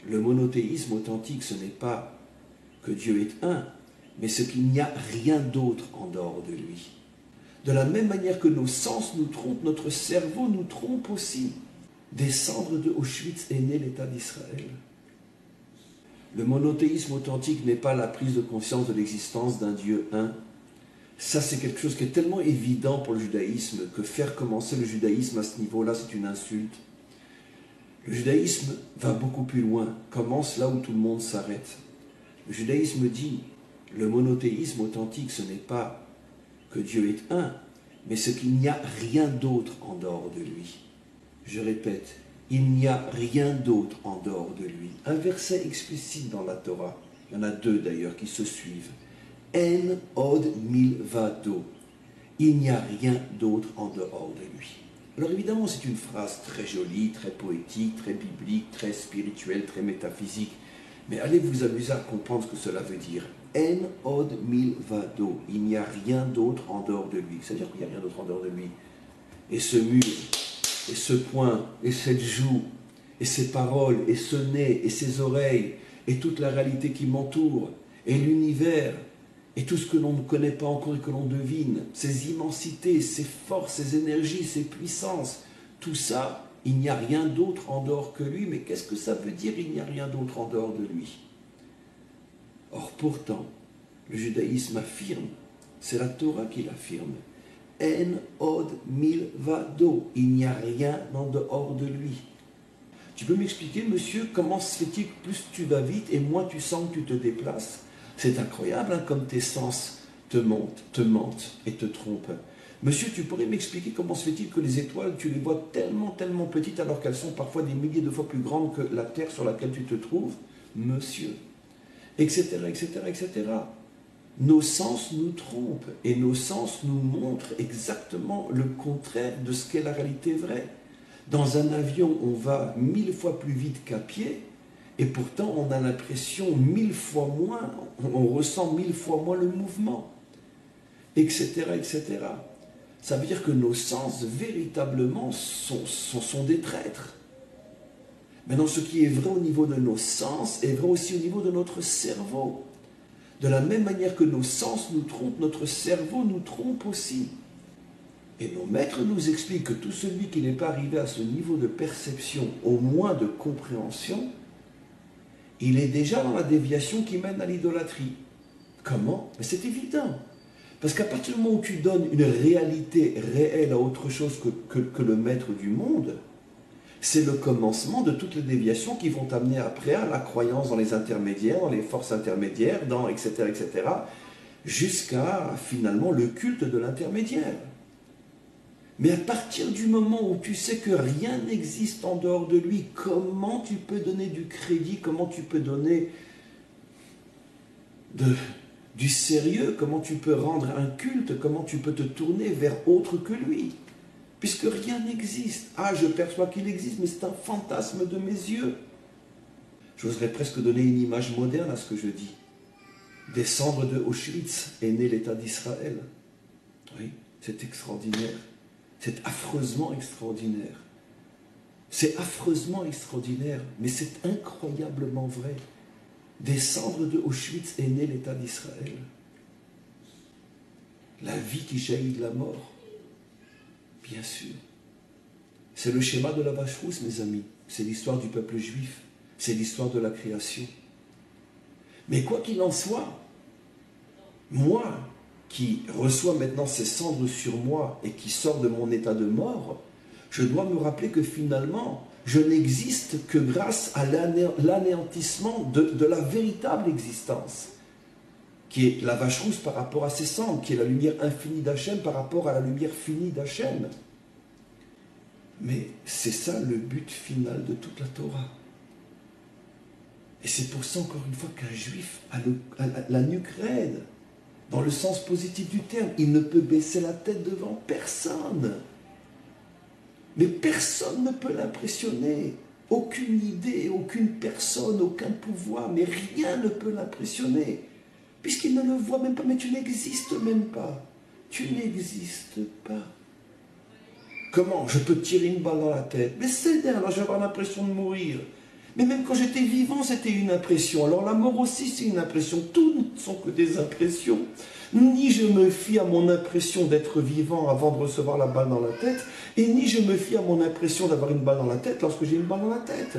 Le monothéisme authentique, ce n'est pas que Dieu est un, mais ce qu'il n'y a rien d'autre en dehors de lui. De la même manière que nos sens nous trompent, notre cerveau nous trompe aussi. Des cendres de Auschwitz est né l'État d'Israël. Le monothéisme authentique n'est pas la prise de conscience de l'existence d'un Dieu un. Ça, c'est quelque chose qui est tellement évident pour le judaïsme que faire commencer le judaïsme à ce niveau-là, c'est une insulte. Le judaïsme va beaucoup plus loin, commence là où tout le monde s'arrête. Le judaïsme dit, le monothéisme authentique, ce n'est pas que Dieu est un, mais ce qu'il n'y a rien d'autre en dehors de lui. Je répète, il n'y a rien d'autre en dehors de lui. Un verset explicite dans la Torah, il y en a deux d'ailleurs qui se suivent. En od milvado. Il n'y a rien d'autre en dehors de lui. Alors évidemment, c'est une phrase très jolie, très poétique, très biblique, très spirituelle, très métaphysique. Mais allez vous amuser à comprendre ce que cela veut dire. En od milvado. Il n'y a rien d'autre en dehors de lui. C'est-à-dire qu'il n'y a rien d'autre en dehors de lui. Et ce mur, et ce poing, et cette joue, et ces paroles, et ce nez, et ces oreilles, et toute la réalité qui m'entoure, et l'univers, et tout ce que l'on ne connaît pas encore et que l'on devine, ces immensités, ces forces, ces énergies, ces puissances, tout ça, il n'y a rien d'autre en dehors que lui. Mais qu'est-ce que ça veut dire, il n'y a rien d'autre en dehors de lui? Or pourtant, le judaïsme affirme, c'est la Torah qui l'affirme, En od milvado, il n'y a rien en dehors de lui. Tu peux m'expliquer, monsieur, comment se fait-il que plus tu vas vite et moins tu sens que tu te déplaces? C'est incroyable, hein, comme tes sens te mentent et te trompent. Monsieur, tu pourrais m'expliquer comment se fait-il que les étoiles, tu les vois tellement, tellement petites alors qu'elles sont parfois des milliers de fois plus grandes que la terre sur laquelle tu te trouves? Monsieur, etc., etc., etc. Nos sens nous trompent et nos sens nous montrent exactement le contraire de ce qu'est la réalité vraie. Dans un avion, on va 1000 fois plus vite qu'à pied, et pourtant on a l'impression 1000 fois moins, on ressent 1000 fois moins le mouvement, etc., etc. Ça veut dire que nos sens véritablement sont des traîtres. Maintenant, ce qui est vrai au niveau de nos sens est vrai aussi au niveau de notre cerveau. De la même manière que nos sens nous trompent, notre cerveau nous trompe aussi. Et nos maîtres nous expliquent que tout celui qui n'est pas arrivé à ce niveau de perception, au moins de compréhension, il est déjà dans la déviation qui mène à l'idolâtrie. Comment? Mais c'est évident. Parce qu'à partir du moment où tu donnes une réalité réelle à autre chose que le maître du monde, c'est le commencement de toutes les déviations qui vont t'amener après à la croyance dans les intermédiaires, dans les forces intermédiaires, dans etc., etc., jusqu'à finalement le culte de l'intermédiaire. Mais à partir du moment où tu sais que rien n'existe en dehors de lui, comment tu peux donner du crédit, comment tu peux donner du sérieux, comment tu peux rendre un culte, comment tu peux te tourner vers autre que lui? Puisque rien n'existe. Ah, je perçois qu'il existe, mais c'est un fantasme de mes yeux. J'oserais presque donner une image moderne à ce que je dis. Des cendres de Auschwitz est né l'État d'Israël. Oui, c'est extraordinaire. C'est affreusement extraordinaire. C'est affreusement extraordinaire, mais c'est incroyablement vrai. Des cendres de Auschwitz est né l'État d'Israël. La vie qui jaillit de la mort. Bien sûr. C'est le schéma de la vache rousse, mes amis. C'est l'histoire du peuple juif. C'est l'histoire de la création. Mais quoi qu'il en soit, moi, qui reçois maintenant ces cendres sur moi et qui sors de mon état de mort, je dois me rappeler que finalement, je n'existe que grâce à l'anéantissement de la véritable existence, qui est la vache rousse par rapport à ses cendres, qui est la lumière infinie d'Hachem par rapport à la lumière finie d'Hachem. Mais c'est ça le but final de toute la Torah. Et c'est pour ça, encore une fois, qu'un juif a la nuque raide, dans le sens positif du terme. Il ne peut baisser la tête devant personne. Mais personne ne peut l'impressionner. Aucune idée, aucune personne, aucun pouvoir, mais rien ne peut l'impressionner. Puisqu'il ne le voit même pas, mais tu n'existes même pas. Tu n'existes pas. Comment? Je peux tirer une balle dans la tête. Mais c'est dingue, alors je vais avoir l'impression de mourir. Mais même quand j'étais vivant, c'était une impression. Alors la mort aussi, c'est une impression. Tout ne sont que des impressions. Ni je me fie à mon impression d'être vivant avant de recevoir la balle dans la tête, et ni je me fie à mon impression d'avoir une balle dans la tête lorsque j'ai une balle dans la tête.